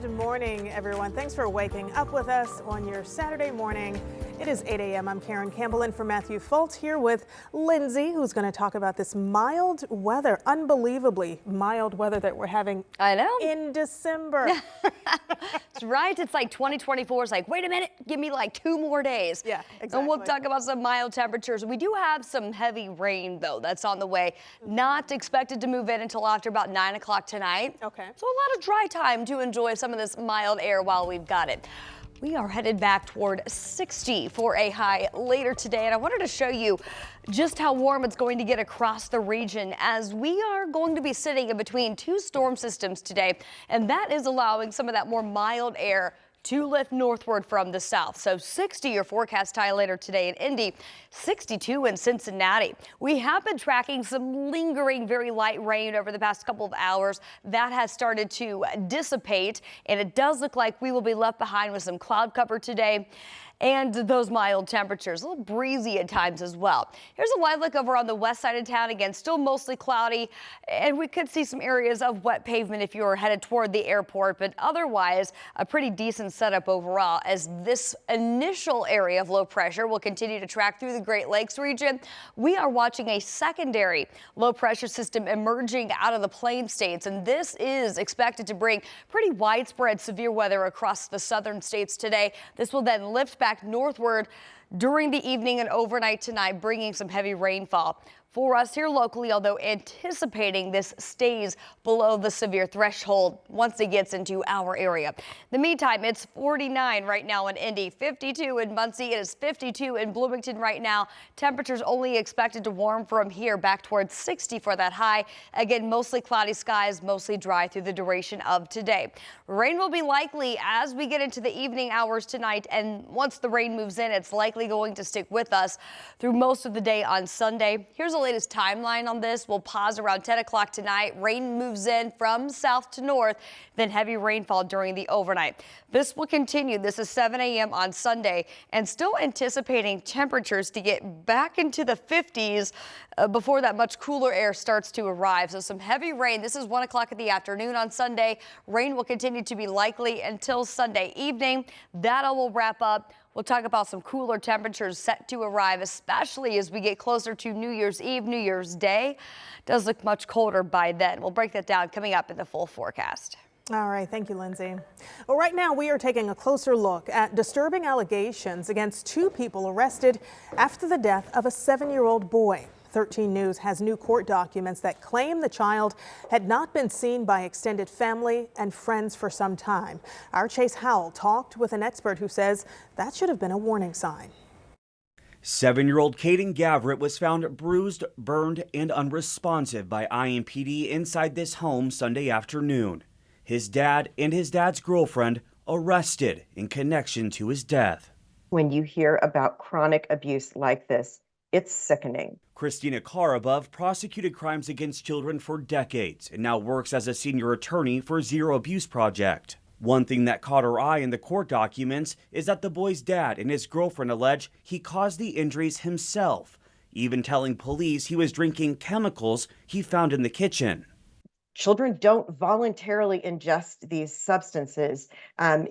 Good morning, everyone. Thanks for waking up with us on your Saturday morning. It is 8 a.m. I'm Karen Campbell in for Matthew Fultz here with Lindsay, who's going to talk about this mild weather, unbelievably mild weather that we're having in December. That's right. It's like 2024 is like, wait a minute, give me like 2 more days. Yeah, exactly. And we'll talk about some mild temperatures. We do have some heavy rain, though, that's on the way. Not expected to move in until after about 9 o'clock tonight. Okay. So a lot of dry time to enjoy some of this mild air while we've got it. We are headed back toward 60 for a high later today, and I wanted to show you just how warm it's going to get across the region as we are going to be sitting in between 2 storm systems today, and that is allowing some of that more mild air to lift northward from the south. So 60 your forecast high later today in Indy, 62 in Cincinnati. We have been tracking some lingering very light rain over the past couple of hours. That has started to dissipate, and it does look like we will be left behind with some cloud cover today and those mild temperatures, a little breezy at times as well. Here's a live look over on the west side of town. Again, still mostly cloudy, and we could see some areas of wet pavement if you're headed toward the airport, but otherwise a pretty decent setup overall as this initial area of low pressure will continue to track through the Great Lakes region. We are watching a secondary low pressure system emerging out of the Plain States, and this is expected to bring pretty widespread severe weather across the southern states today. This will then lift back northward during the evening and overnight tonight, bringing some heavy rainfall for us here locally, although anticipating this stays below the severe threshold once it gets into our area. In the meantime, it's 49 right now in Indy, 52 in Muncie. It is 52 in Bloomington right now. Temperatures only expected to warm from here back towards 60 for that high. Again, mostly cloudy skies, mostly dry through the duration of today. Rain will be likely as we get into the evening hours tonight, and once the rain moves in, it's likely going to stick with us through most of the day on Sunday. Here's a latest timeline on this. We'll pause around 10 o'clock tonight. Rain moves in from south to north, then heavy rainfall during the overnight. This will continue. This is 7 a.m. on Sunday, and still anticipating temperatures to get back into the 50s before that much cooler air starts to arrive. So some heavy rain. This is 1 o'clock in the afternoon on Sunday. Rain will continue to be likely until Sunday evening. That will wrap up. We'll talk about some cooler temperatures set to arrive, especially as we get closer to New Year's Eve, New Year's Day. Does look much colder by then. We'll break that down coming up in the full forecast. All right. Thank you, Lindsay. Well, right now we are taking a closer look at disturbing allegations against 2 people arrested after the death of a 7-year-old boy. 13 News has new court documents that claim the child had not been seen by extended family and friends for some time. Our Chase Howell talked with an expert who says that should have been a warning sign. 7-year-old Caden Gaverett was found bruised, burned, and unresponsive by IMPD inside this home Sunday afternoon. His dad and his dad's girlfriend arrested in connection to his death. When you hear about chronic abuse like this, it's sickening. Christina Karabov prosecuted crimes against children for decades and now works as a senior attorney for Zero Abuse Project. One thing that caught her eye in the court documents is that the boy's dad and his girlfriend allege he caused the injuries himself, even telling police he was drinking chemicals he found in the kitchen. Children don't voluntarily ingest these substances.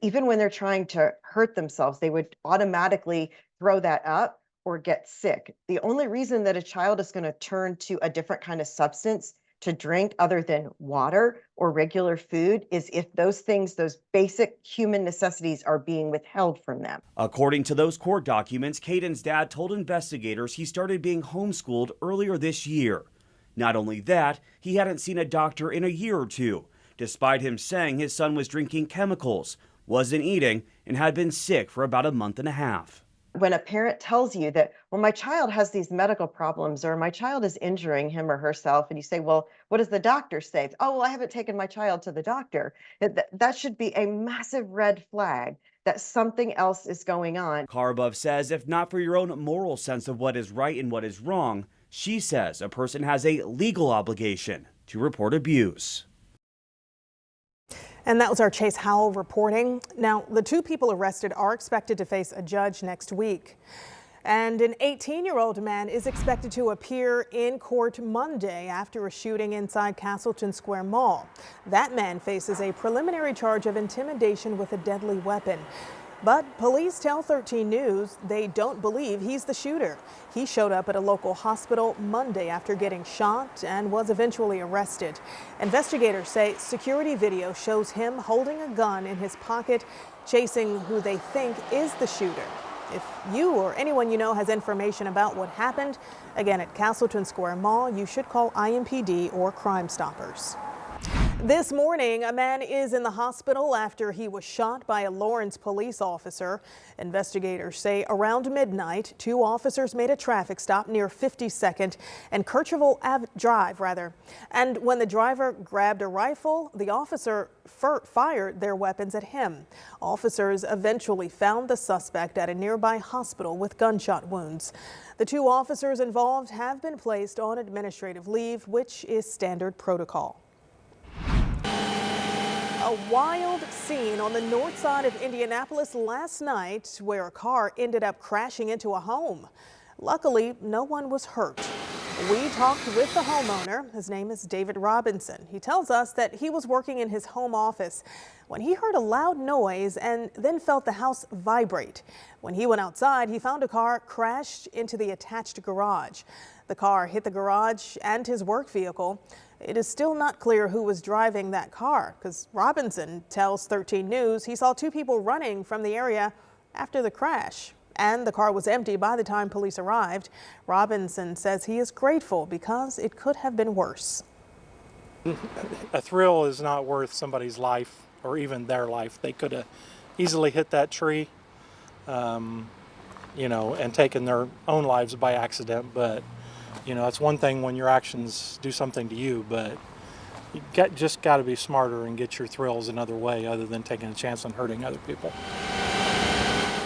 Even when they're trying to hurt themselves, they would automatically throw that up or get sick. The only reason that a child is going to turn to a different kind of substance to drink other than water or regular food is if those things, those basic human necessities, are being withheld from them. According to those court documents, Caden's dad told investigators he started being homeschooled earlier this year. Not only that, he hadn't seen a doctor in a year or 2, despite him saying his son was drinking chemicals, wasn't eating, and had been sick for about a month and a half. When a parent tells you that, well, my child has these medical problems or my child is injuring him or herself, and you say, well, what does the doctor say? Oh, well, I haven't taken my child to the doctor. That should be a massive red flag that something else is going on. Karabov says if not for your own moral sense of what is right and what is wrong, she says a person has a legal obligation to report abuse. And that was our Chase Howell reporting. Now, the 2 people arrested are expected to face a judge next week. And an 18-year-old man is expected to appear in court Monday after a shooting inside Castleton Square Mall. That man faces a preliminary charge of intimidation with a deadly weapon. But police tell 13 News they don't believe he's the shooter. He showed up at a local hospital Monday after getting shot and was eventually arrested. Investigators say security video shows him holding a gun in his pocket, chasing who they think is the shooter. If you or anyone you know has information about what happened, again at Castleton Square Mall, you should call IMPD or Crime Stoppers. This morning, a man is in the hospital after he was shot by a Lawrence police officer. Investigators say around midnight, two officers made a traffic stop near 52nd and Kercheval Drive, And when the driver grabbed a rifle, the officer fired their weapons at him. Officers eventually found the suspect at a nearby hospital with gunshot wounds. The two officers involved have been placed on administrative leave, which is standard protocol. A wild scene on the north side of Indianapolis last night where a car ended up crashing into a home. Luckily, no one was hurt. We talked with the homeowner. His name is David Robinson. He tells us that he was working in his home office when he heard a loud noise and then felt the house vibrate. When he went outside, he found a car crashed into the attached garage. The car hit the garage and his work vehicle. It is still not clear who was driving that car because Robinson tells 13 News he saw two people running from the area after the crash. And the car was empty by the time police arrived. Robinson says he is grateful because it could have been worse. A thrill is not worth somebody's life or even their life. They could have easily hit that tree, and taken their own lives by accident. But, it's one thing when your actions do something to you, but you just got to be smarter and get your thrills another way other than taking a chance on hurting other people.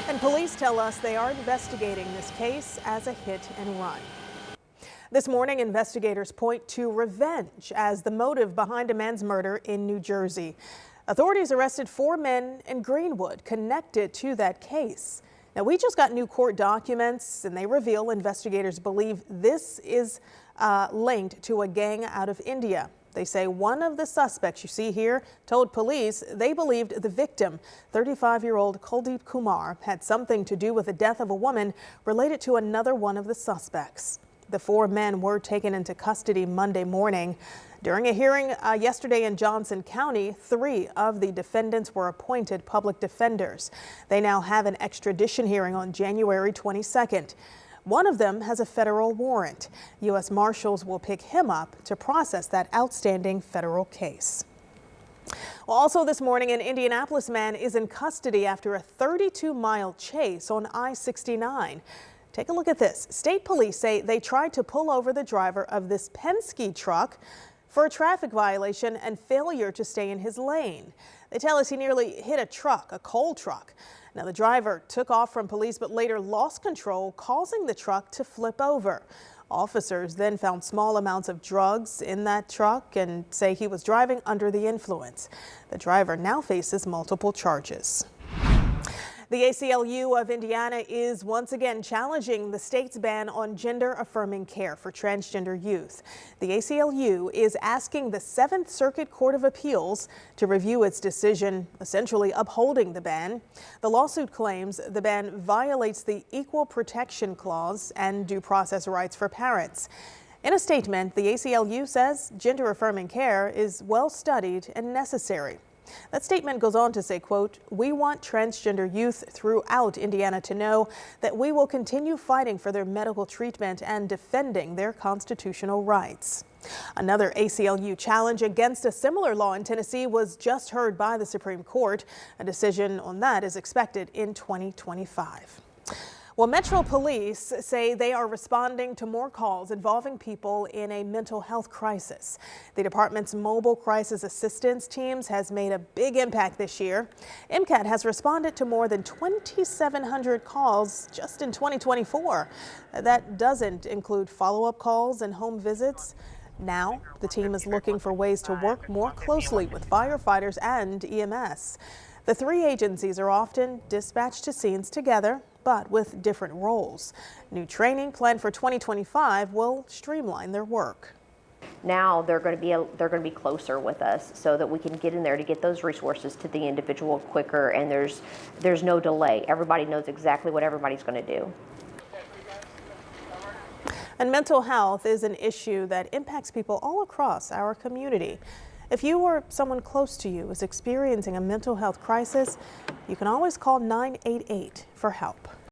And police tell us they are investigating this case as a hit and run. This morning, investigators point to revenge as the motive behind a man's murder in New Jersey. Authorities arrested 4 men in Greenwood connected to that case. Now, we just got new court documents, and they reveal investigators believe this is linked to a gang out of India. They say one of the suspects you see here told police they believed the victim, 35-year-old Kuldeep Kumar, had something to do with the death of a woman related to another one of the suspects. The 4 men were taken into custody Monday morning. During a hearing yesterday in Johnson County, 3 of the defendants were appointed public defenders. They now have an extradition hearing on January 22nd. One of them has a federal warrant. U.S. Marshals will pick him up to process that outstanding federal case. Well, also this morning, an Indianapolis man is in custody after a 32-mile chase on I-69. Take a look at this. State police say they tried to pull over the driver of this Penske truck for a traffic violation and failure to stay in his lane. They tell us he nearly hit a truck, a coal truck. Now, the driver took off from police but later lost control, causing the truck to flip over. Officers then found small amounts of drugs in that truck and say he was driving under the influence. The driver now faces multiple charges. The ACLU of Indiana is once again challenging the state's ban on gender-affirming care for transgender youth. The ACLU is asking the 7th Circuit Court of Appeals to review its decision, essentially upholding the ban. The lawsuit claims the ban violates the Equal Protection Clause and due process rights for parents. In a statement, the ACLU says gender-affirming care is well studied and necessary. That statement goes on to say, quote, "We want transgender youth throughout Indiana to know that we will continue fighting for their medical treatment and defending their constitutional rights." Another ACLU challenge against a similar law in Tennessee was just heard by the Supreme Court. A decision on that is expected in 2025. Well, Metro Police say they are responding to more calls involving people in a mental health crisis. The department's mobile crisis assistance teams has made a big impact this year. MCAT has responded to more than 2,700 calls just in 2024. That doesn't include follow-up calls and home visits. Now, the team is looking for ways to work more closely with firefighters and EMS. The 3 agencies are often dispatched to scenes together. but with different roles. New training planned for 2025 will streamline their work. Now they're going to be closer with us so that we can get in there to get those resources to the individual quicker, and there's no delay. Everybody knows exactly what everybody's going to do. And mental health is an issue that impacts people all across our community. If you or someone close to you is experiencing a mental health crisis, you can always call 988 for help.